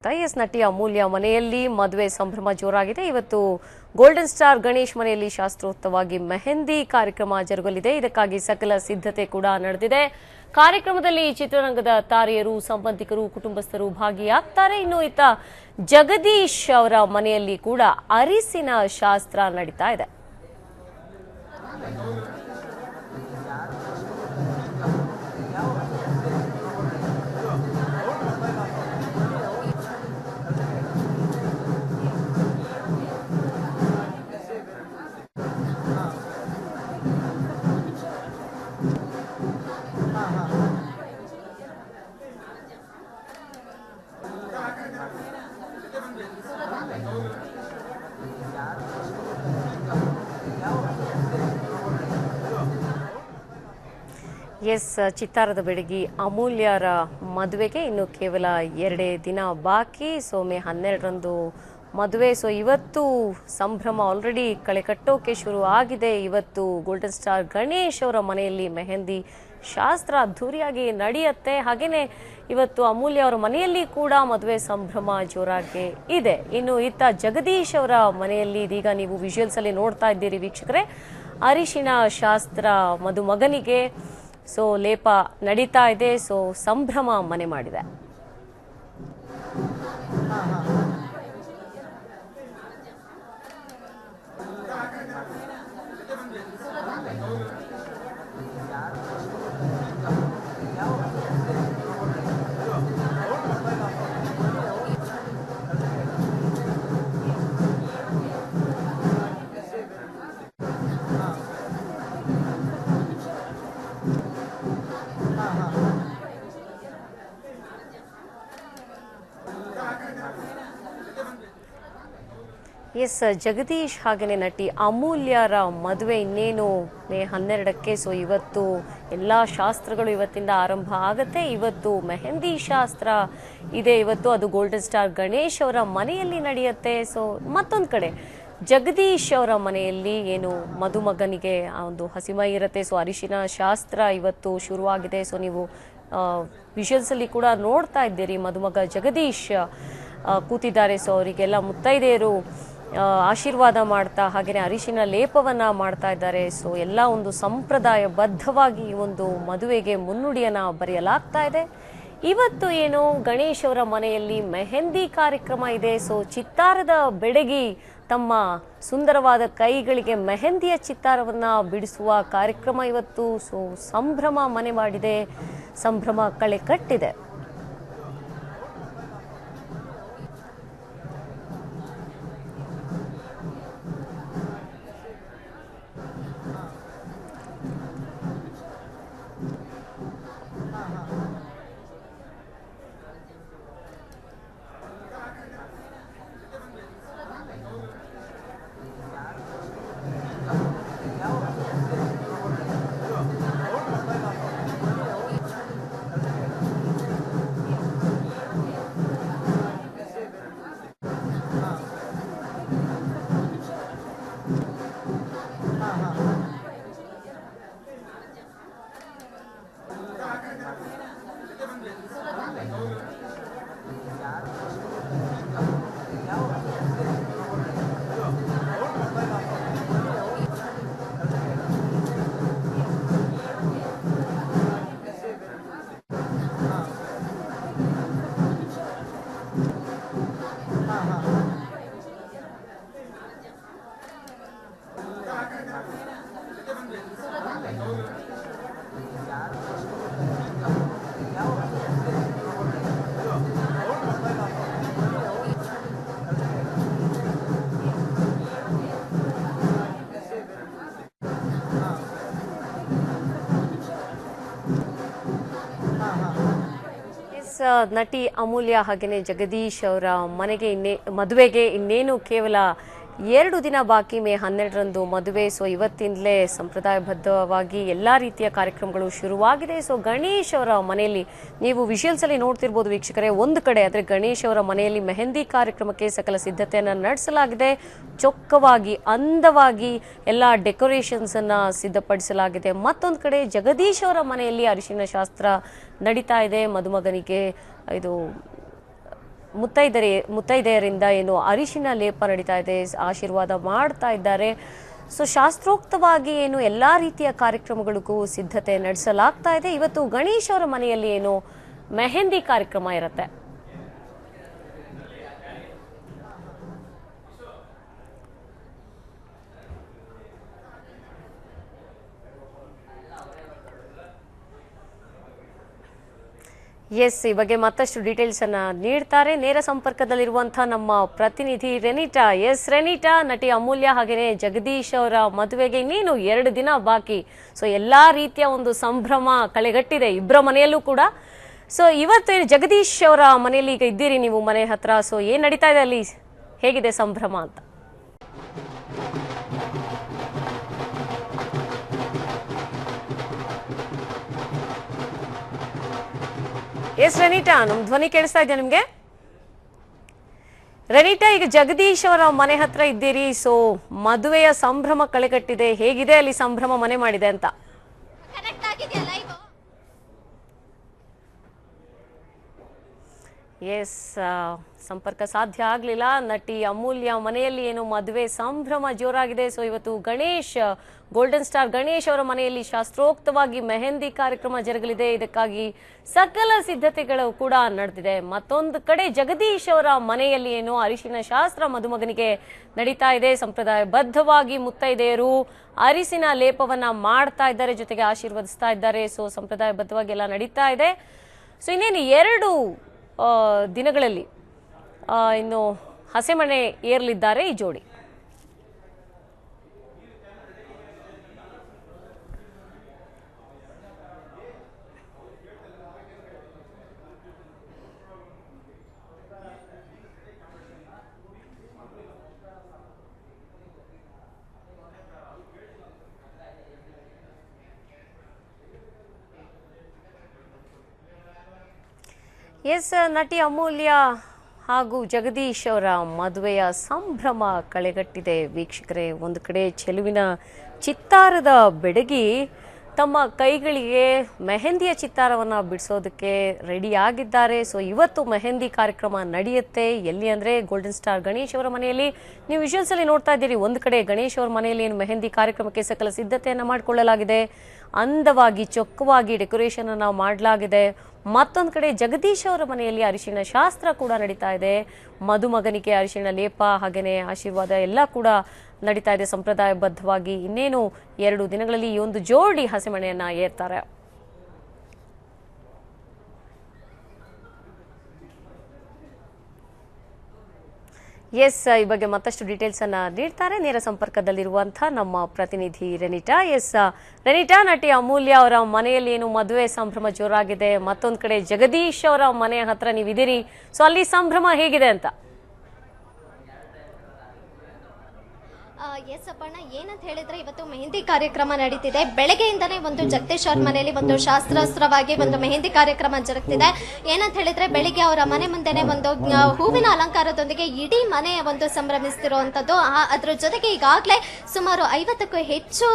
S ನಟಿ ಅಮೂಲ್ಯ ಮನೆಯಲ್ಲಿ ಮದುವೆ ಸಂಭ್ರಮ ಜೋರಾಗಿದೆ. ಇವತ್ತು ಗೋಲ್ಡನ್ ಸ್ಟಾರ್ ಗಣೇಶ್ ಮನೆಯಲ್ಲಿ ಶಾಸ್ತ್ರೋಕ್ತವಾಗಿ ಮೆಹಂದಿ ಕಾರ್ಯಕ್ರಮ ಜರುಗಲಿದೆ. ಇದಕ್ಕಾಗಿ ಸಕಲ ಸಿದ್ಧತೆ ಕೂಡ ನಡೆದಿದೆ. ಕಾರ್ಯಕ್ರಮದಲ್ಲಿ ಚಿತ್ರರಂಗದ ತಾರೆಯರು, ಸಂಬಂಧಿಕರು, ಕುಟುಂಬಸ್ಥರು ಭಾಗಿಯಾಗ್ತಾರೆ. ಇನ್ನು ಇತ್ತ ಜಗದೀಶ್ ಅವರ ಮನೆಯಲ್ಲಿ ಕೂಡ ಅರಿಸಿನ ಶಾಸ್ತ್ರ ನಡೀತಾ ಇದೆ. ಎಸ್ ಚಿತ್ತಾರದ ಬೆಡಗಿ ಅಮೂಲ್ಯರ ಮದುವೆಗೆ ಇನ್ನು ಕೇವಲ 2 ದಿನ ಬಾಕಿ. ಮೇ 12ರಂದು ಮದುವೆ. ಇವತ್ತು ಸಂಭ್ರಮ ಆಲ್ರೆಡಿ ಕಳೆ ಕಟ್ಟೋಕೆ ಶುರು ಆಗಿದೆ. ಇವತ್ತು ಗೋಲ್ಡನ್ ಸ್ಟಾರ್ ಗಣೇಶ್ ಅವರ ಮನೆಯಲ್ಲಿ ಮೆಹಂದಿ ಶಾಸ್ತ್ರ ಅದ್ಧೂರಿಯಾಗಿ ನಡೆಯುತ್ತೆ. ಹಾಗೇನೆ ಇವತ್ತು ಅಮೂಲ್ಯ ಅವರ ಮನೆಯಲ್ಲಿ ಕೂಡ ಮದುವೆ ಸಂಭ್ರಮ ಜೋರಾಗಿ ಇದೆ. ಇನ್ನು ಇತ್ತ ಜಗದೀಶ್ ಅವರ ಮನೆಯಲ್ಲಿ ಇದೀಗ ನೀವು ವಿಜುವಲ್ಸ್ ಅಲ್ಲಿ ನೋಡ್ತಾ ಇದ್ದೀರಿ ವೀಕ್ಷಕರೇ, ಅರಿಶಿಣ ಶಾಸ್ತ್ರ ಮದುಮಗನಿಗೆ ಲೇಪ ನಡೀತಾ ಇದೆ. ಸಂಭ್ರಮ ಮನೆ ಮಾಡಿದೆ. ಎಸ್ ಜಗದೀಶ್ ಹಾಗೆಯೇ ನಟಿ ಅಮೂಲ್ಯರ ಮದುವೆ ಇನ್ನೇನು ಮೇ 12ಕ್ಕೆ. ಇವತ್ತು ಎಲ್ಲ ಶಾಸ್ತ್ರಗಳು ಇವತ್ತಿಂದ ಆರಂಭ ಆಗುತ್ತೆ. ಇವತ್ತು ಮೆಹಂದಿ ಶಾಸ್ತ್ರ ಇದೆ. ಇವತ್ತು ಅದು ಗೋಲ್ಡನ್ ಸ್ಟಾರ್ ಗಣೇಶ್ ಅವರ ಮನೆಯಲ್ಲಿ ನಡೆಯುತ್ತೆ. ಮತ್ತೊಂದು ಕಡೆ ಜಗದೀಶ್ ಅವರ ಮನೆಯಲ್ಲಿ ಏನು ಮದುಮಗನಿಗೆ ಒಂದು ಹಸಿಮೈ ಇರುತ್ತೆ. ಅರಿಶಿನ ಶಾಸ್ತ್ರ ಇವತ್ತು ಶುರುವಾಗಿದೆ. ನೀವು ವಿಜುವಲ್ಸ್ ಅಲ್ಲಿ ಕೂಡ ನೋಡ್ತಾ ಇದ್ದೀರಿ. ಮದುಮಗ ಜಗದೀಶ್ ಕೂತಿದ್ದಾರೆ. ಅವರಿಗೆಲ್ಲ ಮುತ್ತೈದೆಯರು ಆಶೀರ್ವಾದ ಮಾಡ್ತಾ ಹಾಗೆಯೇ ಅರಿಶಿನ ಲೇಪವನ್ನ ಮಾಡ್ತಾ ಇದ್ದಾರೆ. ಎಲ್ಲ ಒಂದು ಸಂಪ್ರದಾಯಬದ್ಧವಾಗಿ ಈ ಒಂದು ಮದುವೆಗೆ ಮುನ್ನುಡಿಯನ್ನ ಬರೆಯಲಾಗ್ತಾ ಇದೆ. ಇವತ್ತು ಏನು ಗಣೇಶ್ ಅವರ ಮನೆಯಲ್ಲಿ ಮೆಹಂದಿ ಕಾರ್ಯಕ್ರಮ ಇದೆ. ಚಿತ್ತಾರದ ಬೆಡಗಿ ತಮ್ಮ ಸುಂದರವಾದ ಕೈಗಳಿಗೆ ಮೆಹಂದಿಯ ಚಿತ್ತಾರವನ್ನ ಬಿಡಿಸುವ ಕಾರ್ಯಕ್ರಮ ಇವತ್ತು. ಸಂಭ್ರಮ ಮನೆ ಮಾಡಿದೆ, ಸಂಭ್ರಮ ಕಳೆ ಕಟ್ಟಿದೆ. ನಟಿ ಅಮೂಲ್ಯ ಹಾಗೆಯೇ ಜಗದೀಶ್ ಅವರ ಮದುವೆಗೆ ಇನ್ನೇನು ಕೇವಲ 2 ದಿನ ಬಾಕಿ. ಮೇ 12ರಂದು ಮದುವೆ. ಇವತ್ತಿಂದಲೇ ಸಂಪ್ರದಾಯಬದ್ಧವಾಗಿ ಎಲ್ಲಾ ರೀತಿಯ ಕಾರ್ಯಕ್ರಮಗಳು ಶುರುವಾಗಿದೆ. ಗಣೇಶ್ ಅವರ ಮನೆಯಲ್ಲಿ ನೀವು ವಿಜುವಲ್ಸ್ ಅಲ್ಲಿ ನೋಡ್ತಿರ್ಬೋದು ವೀಕ್ಷಕರೇ. ಒಂದು ಕಡೆ ಆದರೆ ಗಣೇಶ್ ಅವರ ಮನೆಯಲ್ಲಿ ಮೆಹಂದಿ ಕಾರ್ಯಕ್ರಮಕ್ಕೆ ಸಕಲ ಸಿದ್ಧತೆಯನ್ನು ನಡೆಸಲಾಗಿದೆ. ಚೊಕ್ಕವಾಗಿ ಅಂದವಾಗಿ ಎಲ್ಲ ಡೆಕೋರೇಷನ್ಸ್ ಅನ್ನ ಸಿದ್ಧಪಡಿಸಲಾಗಿದೆ. ಮತ್ತೊಂದು ಕಡೆ ಜಗದೀಶ್ ಅವರ ಮನೆಯಲ್ಲಿ ಅರಿಶಿನ ಶಾಸ್ತ್ರ ನಡೀತಾ ಇದೆ. ಮದುಮಗನಿಗೆ ಇದು ಮುತ್ತೈದೆಯರಿಂದ ಏನು ಅರಿಶಿನ ಲೇಪ ನಡೀತಾ ಇದೆ, ಆಶೀರ್ವಾದ ಮಾಡ್ತಾ ಇದ್ದಾರೆ. ಸೊ ಶಾಸ್ತ್ರೋಕ್ತವಾಗಿ ಏನು ಎಲ್ಲ ರೀತಿಯ ಕಾರ್ಯಕ್ರಮಗಳಿಗೂ ಸಿದ್ಧತೆ ನಡೆಸಲಾಗ್ತಾ ಇದೆ. ಇವತ್ತು ಗಣೇಶ್ ಅವರ ಮನೆಯಲ್ಲಿ ಏನು ಮೆಹಂದಿ ಕಾರ್ಯಕ್ರಮ ಇರುತ್ತೆ. ಎಸ್, ಈ ಬಗ್ಗೆ ಮತ್ತಷ್ಟು ಡೀಟೇಲ್ಸ್ ಅನ್ನ ನೀಡ್ತಾರೆ ನೇರ ಸಂಪರ್ಕದಲ್ಲಿರುವಂತಹ ನಮ್ಮ ಪ್ರತಿನಿಧಿ ರೆನಿಟಾ. ಎಸ್ ರೆನಿಟಾ, ನಟಿ ಅಮೂಲ್ಯ ಹಾಗೇನೆ ಜಗದೀಶ್ ಅವರ ಮದುವೆಗೆ ಇನ್ನೇನು 2 ದಿನ ಬಾಕಿ. ಸೊ ಎಲ್ಲಾ ರೀತಿಯ ಒಂದು ಸಂಭ್ರಮ ಕಳೆಗಟ್ಟಿದೆ ಇಬ್ಬರ ಮನೆಯಲ್ಲೂ ಕೂಡ. ಸೊ ಇವತ್ತು ಜಗದೀಶ್ ಅವರ ಮನೆಯಲ್ಲಿ ಈಗ ಇದ್ದೀರಿ ನೀವು ಮನೆ ಹತ್ರ. ಸೊ ಏನ್ ನಡೀತಾ ಇದೆ ಅಲ್ಲಿ, ಹೇಗಿದೆ ಸಂಭ್ರಮ ಅಂತ? ಎಸ್ ರೆನಿಟಾ, ನಮ್ ಧ್ವನಿ ಕೇಳಿಸ್ತಾ ಇದೆಯಾ ನಿಮ್ಗೆ? ರೆನಿಟಾ, ಈಗ ಜಗದೀಶ್ ಅವರ ಮನೆ ಹತ್ರ ಇದ್ದೀರಿ. ಸೊ ಮದುವೆಯ ಸಂಭ್ರಮ ಕಳೆಗಟ್ಟಿದೆ, ಹೇಗಿದೆ ಅಲ್ಲಿ ಸಂಭ್ರಮ ಮನೆ ಮಾಡಿದೆ ಅಂತ? ಎಸ್, ಸಂಪರ್ಕ ಸಾಧ್ಯ ಆಗ್ಲಿಲ್ಲ. ನಟಿ ಅಮೂಲ್ಯ ಮನೆಯಲ್ಲಿ ಏನು ಮದುವೆ ಸಂಭ್ರಮ ಜೋರಾಗಿದೆ. ಸೊ ಇವತ್ತು ಗೋಲ್ಡನ್ ಸ್ಟಾರ್ ಗಣೇಶ್ ಅವರ ಮನೆಯಲ್ಲಿ ಶಾಸ್ತ್ರೋಕ್ತವಾಗಿ ಮೆಹಂದಿ ಕಾರ್ಯಕ್ರಮ ಜರುಗಲಿದೆ. ಇದಕ್ಕಾಗಿ ಸಕಲ ಸಿದ್ಧತೆಗಳು ಕೂಡ ನಡೆದಿದೆ. ಮತ್ತೊಂದು ಕಡೆ ಜಗದೀಶ್ ಅವರ ಮನೆಯಲ್ಲಿ ಏನು ಅರಿಶಿನ ಶಾಸ್ತ್ರ ಮದುಮಗನಿಗೆ ನಡೀತಾ ಇದೆ. ಸಂಪ್ರದಾಯಬದ್ಧವಾಗಿ ಮುತ್ತೈದೆಯರು ಅರಿಶಿನ ಲೇಪವನ್ನ ಮಾಡ್ತಾ ಇದ್ದಾರೆ, ಜೊತೆಗೆ ಆಶೀರ್ವದಿಸ್ತಾ ಇದ್ದಾರೆ. ಸೊ ಸಂಪ್ರದಾಯಬದ್ಧವಾಗಿ ಎಲ್ಲ ನಡೀತಾ ಇದೆ. ಸೊ ಇನ್ನೇನು 2 ದಿನಗಳಲ್ಲಿ ಇನ್ನು ಹಸೆಮಣೆ ಏರ್ಲಿದ್ದಾರೆ ಈ ಜೋಡಿ. ಎಸ್, ನಟಿ ಅಮೂಲ್ಯ ಹಾಗೂ ಜಗದೀಶ್ ಅವರ ಮದುವೆಯ ಸಂಭ್ರಮ ಕಳೆಗಟ್ಟಿದೆ ವೀಕ್ಷಕರೇ. ಒಂದು ಕಡೆ ಚೆಲುವಿನ ಚಿತ್ತಾರದ ಬೆಡಗಿ ತಮ್ಮ ಕೈಗಳಿಗೆ ಮೆಹಂದಿಯ ಚಿತ್ತಾರವನ್ನು ಬಿಡಿಸೋದಕ್ಕೆ ರೆಡಿ ಆಗಿದ್ದಾರೆ. ಸೊ ಇವತ್ತು ಮೆಹಂದಿ ಕಾರ್ಯಕ್ರಮ ನಡೆಯುತ್ತೆ. ಎಲ್ಲಿ ಅಂದರೆ ಗೋಲ್ಡನ್ ಸ್ಟಾರ್ ಗಣೇಶ್ ಅವರ ಮನೆಯಲ್ಲಿ. ನೀವು ವಿಜುವಲ್ಸ್ ಅಲ್ಲಿ ನೋಡ್ತಾ ಇದ್ದೀರಿ, ಒಂದು ಕಡೆ ಗಣೇಶ್ ಅವರ ಮನೆಯಲ್ಲಿ ಏನು ಮೆಹಂದಿ ಕಾರ್ಯಕ್ರಮಕ್ಕೆ ಸಕಲ ಸಿದ್ಧತೆಯನ್ನು ಮಾಡಿಕೊಳ್ಳಲಾಗಿದೆ. ಅಂದವಾಗಿ ಚೊಕ್ಕವಾಗಿ ಡೆಕೋರೇಷನ್ ಅನ್ನು ಮಾಡಲಾಗಿದೆ. ಮತ್ತೊಂದು ಕಡೆ ಜಗದೀಶ್ ಅವರ ಮನೆಯಲ್ಲಿ ಅರಿಶಿಣ ಶಾಸ್ತ್ರ ಕೂಡ ನಡೀತಾ ಇದೆ. ಮದುಮಗನಿಗೆ ಅರಿಶಿಣ ಲೇಪ ಹಾಗೇನೆ ಆಶೀರ್ವಾದ ಎಲ್ಲ ಕೂಡ ನಡೀತಾ ಇದೆ ಸಂಪ್ರದಾಯಬದ್ಧವಾಗಿ. ಇನ್ನೇನು 2 ದಿನಗಳಲ್ಲಿ ಈ ಒಂದು ಜೋಡಿ ಹಸೆಮಣೆಯನ್ನ ಏರ್ತಾರೆ. ಎಸ್, ಈ ಬಗ್ಗೆ ಮತ್ತಷ್ಟು ಡೀಟೇಲ್ಸ್ ಅನ್ನ ನೀಡ್ತಾರೆ ನೇರ ಸಂಪರ್ಕದಲ್ಲಿರುವಂತಹ ನಮ್ಮ ಪ್ರತಿನಿಧಿ ರೆನಿಟಾ. ಎಸ್ ರೆನಿಟಾ, ನಟಿ ಅಮೂಲ್ಯ ಅವರ ಮನೆಯಲ್ಲಿ ಏನು ಮದುವೆ ಸಂಭ್ರಮ ಜೋರಾಗಿದೆ. ಮತ್ತೊಂದು ಕಡೆ ಜಗದೀಶ್ ಅವರ ಮನೆ ಹತ್ರ ನೀವಿದ್ದೀರಿ. ಸೊ ಅಲ್ಲಿ ಸಂಭ್ರಮ ಹೇಗಿದೆ ಅಂತ? ಎಸ್ ಅಪ್ಪಣ್ಣ, ಏನಂತ ಹೇಳಿದ್ರೆ ಇವತ್ತು ಮೆಹಂದಿ ಕಾರ್ಯಕ್ರಮ ನಡೀತಿದೆ. ಬೆಳಗ್ಗೆಯಿಂದನೇ ಒಂದು ಜಗದೀಶ್ ಅವ್ರ ಮನೆಯಲ್ಲಿ ಒಂದು ಶಾಸ್ತ್ರೋಸ್ತ್ರವಾಗಿ ಒಂದು ಮೆಹಂದಿ ಕಾರ್ಯಕ್ರಮ ಜರುಗ್ತಿದೆ. ಏನಂತ ಹೇಳಿದ್ರೆ ಬೆಳಿಗ್ಗೆ ಅವರ ಮನೆ ಮುಂದೆನೆ ಒಂದು ಹೂವಿನ ಅಲಂಕಾರದೊಂದಿಗೆ ಇಡೀ ಮನೆ ಒಂದು ಸಂಭ್ರಮಿಸ್ತಿರುವಂತದ್ದು. ಅದ್ರ ಜೊತೆಗೆ ಈಗಾಗಲೇ ಸುಮಾರು 50ಕ್ಕೂ ಹೆಚ್ಚು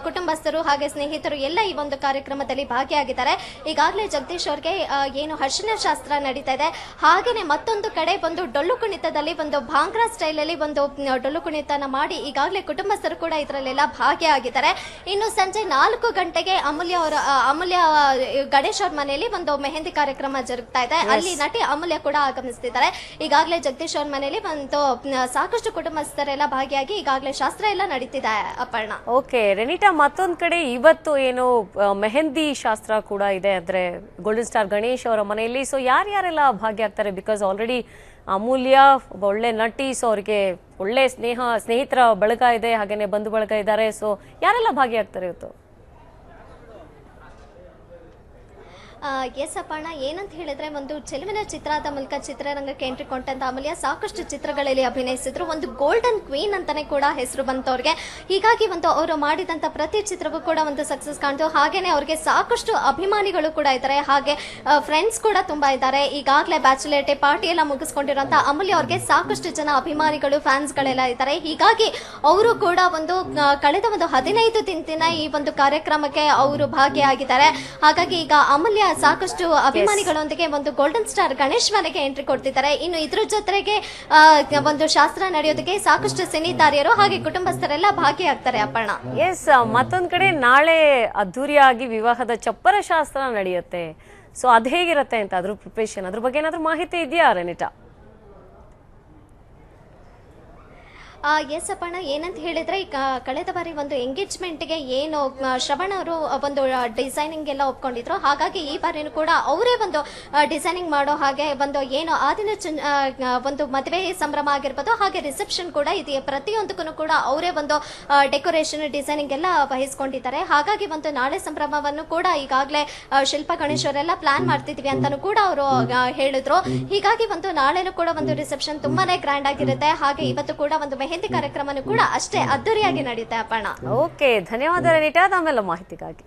ಕುಟುಂಬಸ್ಥರು ಹಾಗೆ ಸ್ನೇಹಿತರು ಎಲ್ಲ ಈ ಒಂದು ಕಾರ್ಯಕ್ರಮದಲ್ಲಿ ಭಾಗಿಯಾಗಿದ್ದಾರೆ. ಈಗಾಗಲೇ ಜಗದೀಶ್ ಅವ್ರಿಗೆ ಏನು ಅರಿಶಿನ ಶಾಸ್ತ್ರ ನಡೀತಾ ಇದೆ. ಹಾಗೇನೆ ಮತ್ತೊಂದು ಕಡೆ ಒಂದು ಡೊಳ್ಳು ಕುಣಿತದಲ್ಲಿ ಒಂದು ಭಾಂಗ್ರಾ ಸ್ಟೈಲ್ ಅಲ್ಲಿ ಒಂದು ಡೊಳ್ಳು ಕುಣಿತನ ಮಾಡಿ ಈಗಾಗಲೇ ಕುಟುಂಬಸ್ಥರು ಕೂಡ ಇದರಲ್ಲೆಲ್ಲ ಭಾಗಿಯಾಗಿದ್ದಾರೆ. ಇನ್ನು ಸಂಜೆ 4 ಗಂಟೆಗೆ ಅಮೂಲ್ಯ ಗಣೇಶ್ ಅವ್ರ ಮನೆಯಲ್ಲಿ ಒಂದು ಮೆಹಂದಿ ಕಾರ್ಯಕ್ರಮ ಜರುಗ್ತಾ ಇದೆ. ಅಲ್ಲಿ ನಟಿ ಅಮೂಲ್ಯ ಕೂಡ ಆಗಮಿಸ್ತಿದ್ದಾರೆ. ಈಗಾಗಲೇ ಜಗದೀಶ್ ಅವ್ರ ಮನೆಯಲ್ಲಿ ಒಂದು ಸಾಕಷ್ಟು ಕುಟುಂಬಸ್ಥರೆಲ್ಲ ಭಾಗಿಯಾಗಿ ಈಗಾಗಲೇ ಶಾಸ್ತ್ರ ಎಲ್ಲ ನಡೀತಿದೆ ಅಪರ್ಣ. ಓಕೆ ರೆನಿಟಾ, ಮತ್ತೊಂದ್ ಕಡೆ ಇವತ್ತು ಏನು ಮೆಹಂದಿ ಶಾಸ್ತ್ರ ಕೂಡ ಇದೆ ಅಂದ್ರೆ ಗೋಲ್ಡನ್ ಸ್ಟಾರ್ ಗಣೇಶ್ ಅವರ ಮನೆಯಲ್ಲಿ. ಸೊ ಯಾರ್ಯಾರೆಲ್ಲ ಭಾಗಿಯಾಗ್ತಾರೆ? ಬಿಕಾಸ್ ಆಲ್ರೆಡಿ ಅಮೂಲ್ಯ ಒಬ್ಬ ಒಳ್ಳೆ ನಟಿ. ಸೊ ಅವ್ರಿಗೆ ಒಳ್ಳೆ ಸ್ನೇಹಿತರ ಬಳಗ ಇದೆ, ಹಾಗೇನೆ ಬಂಧು ಬಳಗ ಇದ್ದಾರೆ. ಸೊ ಯಾರೆಲ್ಲ ಭಾಗಿಯಾಗ್ತಾರೆ ಇವತ್ತು? ಎಸ್ ಅಪ್ಪಣ್ಣ, ಏನಂತ ಹೇಳಿದ್ರೆ ಒಂದು ಚೆಲುವಿನ ಚಿತ್ರದ ಮೂಲಕ ಚಿತ್ರರಂಗಕ್ಕೆ ಎಂಟ್ರಿ ಕೊಟ್ಟಂತ ಅಮೂಲ್ಯ ಸಾಕಷ್ಟು ಚಿತ್ರಗಳಲ್ಲಿ ಅಭಿನಯಿಸಿದ್ರು. ಒಂದು ಗೋಲ್ಡನ್ ಕ್ವೀನ್ ಅಂತಾನೆ ಕೂಡ ಹೆಸರು ಬಂತವ್ರಿಗೆ. ಹೀಗಾಗಿ ಒಂದು ಅವರು ಮಾಡಿದಂತ ಪ್ರತಿ ಚಿತ್ರವೂ ಕೂಡ ಒಂದು ಸಕ್ಸಸ್ ಕಾಣ್ತು. ಹಾಗೇನೆ ಅವ್ರಿಗೆ ಸಾಕಷ್ಟು ಅಭಿಮಾನಿಗಳು ಕೂಡ ಇದ್ದಾರೆ, ಹಾಗೆ ಫ್ರೆಂಡ್ಸ್ ಕೂಡ ತುಂಬಾ ಇದ್ದಾರೆ. ಈಗಾಗಲೇ ಬ್ಯಾಚುಲರ್ ಪಾರ್ಟಿ ಎಲ್ಲ ಮುಗಿಸ್ಕೊಂಡಿರುವಂತ ಅಮೂಲ್ಯ ಅವ್ರಿಗೆ ಸಾಕಷ್ಟು ಜನ ಅಭಿಮಾನಿಗಳು ಫ್ಯಾನ್ಸ್ ಗಳೆಲ್ಲ ಇದ್ದಾರೆ. ಹೀಗಾಗಿ ಅವರು ಕೂಡ ಒಂದು ಕಳೆದ ಒಂದು 15 ದಿನ ಈ ಒಂದು ಕಾರ್ಯಕ್ರಮಕ್ಕೆ ಅವರು ಭಾಗಿಯಾಗಿದ್ದಾರೆ. ಹಾಗಾಗಿ ಈಗ ಅಮೂಲ್ಯ ಸಾಕಷ್ಟು ಅಭಿಮಾನಿಗಳೊಂದಿಗೆ ಒಂದು ಗೋಲ್ಡನ್ ಸ್ಟಾರ್ ಗಣೇಶ್ ಮನೆಗೆ ಎಂಟ್ರಿ ಕೊಡ್ತಿದ್ದಾರೆ. ಇನ್ನು ಇದ್ರ ಜೊತೆಗೆ ಒಂದು ಶಾಸ್ತ್ರ ನಡೆಯೋದಕ್ಕೆ ಸಾಕಷ್ಟು ಸಿನಿ ತಾರೆಯರು ಹಾಗೆ ಕುಟುಂಬಸ್ಥರೆಲ್ಲ ಭಾಗಿಯಾಗ್ತಾರೆ ಅಪ್ಪಣ್ಣ. ಎಸ್, ಮತ್ತೊಂದ್ ಕಡೆ ನಾಳೆ ಅದ್ದೂರಿಯಾಗಿ ವಿವಾಹದ ಚಪ್ಪರ ಶಾಸ್ತ್ರ ನಡೆಯುತ್ತೆ. ಸೊ ಅದ್ ಹೇಗಿರುತ್ತೆ ಅಂತ ಅದ್ರ ಪ್ರಿಪರೇಷನ್, ಅದ್ರ ಬಗ್ಗೆ ಏನಾದ್ರೂ ಮಾಹಿತಿ ಇದೆಯಾ ರೆನಿಟಾ? ಎಸ್ ಅಪ್ಪಣ್ಣ, ಏನಂತ ಹೇಳಿದ್ರೆ ಈಗ ಕಳೆದ ಬಾರಿ ಒಂದು ಎಂಗೇಜ್ಮೆಂಟ್ಗೆ ಏನು ಶ್ರವಣ್ ಅವರು ಒಂದು ಡಿಸೈನಿಂಗ್ ಎಲ್ಲ ಒಪ್ಕೊಂಡಿದ್ರು, ಹಾಗಾಗಿ ಈ ಬಾರಿನೂ ಕೂಡ ಅವರೇ ಒಂದು ಡಿಸೈನಿಂಗ್ ಮಾಡೋ ಹಾಗೆ ಒಂದು ಏನು ಆ ದಿನ ಒಂದು ಮದುವೆ ಸಂಭ್ರಮ ಆಗಿರ್ಬೋದು, ಹಾಗೆ ರಿಸೆಪ್ಷನ್ ಕೂಡ ಇದೆಯಾ, ಪ್ರತಿಯೊಂದಕ್ಕೂ ಕೂಡ ಅವರೇ ಒಂದು ಡೆಕೋರೇಷನ್ ಡಿಸೈನಿಂಗ್ ಎಲ್ಲ ವಹಿಸ್ಕೊಂಡಿದ್ದಾರೆ. ಹಾಗಾಗಿ ಒಂದು ನಾಳೆ ಸಂಭ್ರಮವನ್ನು ಕೂಡ ಈಗಾಗಲೇ ಶಿಲ್ಪಾ ಗಣೇಶ್ ಅವರೆಲ್ಲ ಪ್ಲಾನ್ ಮಾಡ್ತಿದ್ವಿ ಅಂತಾನು ಕೂಡ ಅವರು ಹೇಳಿದ್ರು. ಹೀಗಾಗಿ ಒಂದು ನಾಳೆನೂ ಕೂಡ ಒಂದು ರಿಸೆಪ್ಷನ್ ತುಂಬಾನೇ ಗ್ರ್ಯಾಂಡ್ ಆಗಿರುತ್ತೆ. ಹಾಗೆ ಇವತ್ತು ಕೂಡ ಒಂದು ಮೆಹಂದಿ ಕಾರ್ಯಕ್ರಮನೂ ಕೂಡ ಅಷ್ಟೇ ಅದ್ದೂರಿಯಾಗಿ ನಡೆಯುತ್ತೆ ಅಪ್ಪಣ್ಣ. ಓಕೆ, ಧನ್ಯವಾದ ರೆನಿಟಾ ತಮ್ಮೆಲ್ಲ ಮಾಹಿತಿಗಾಗಿ.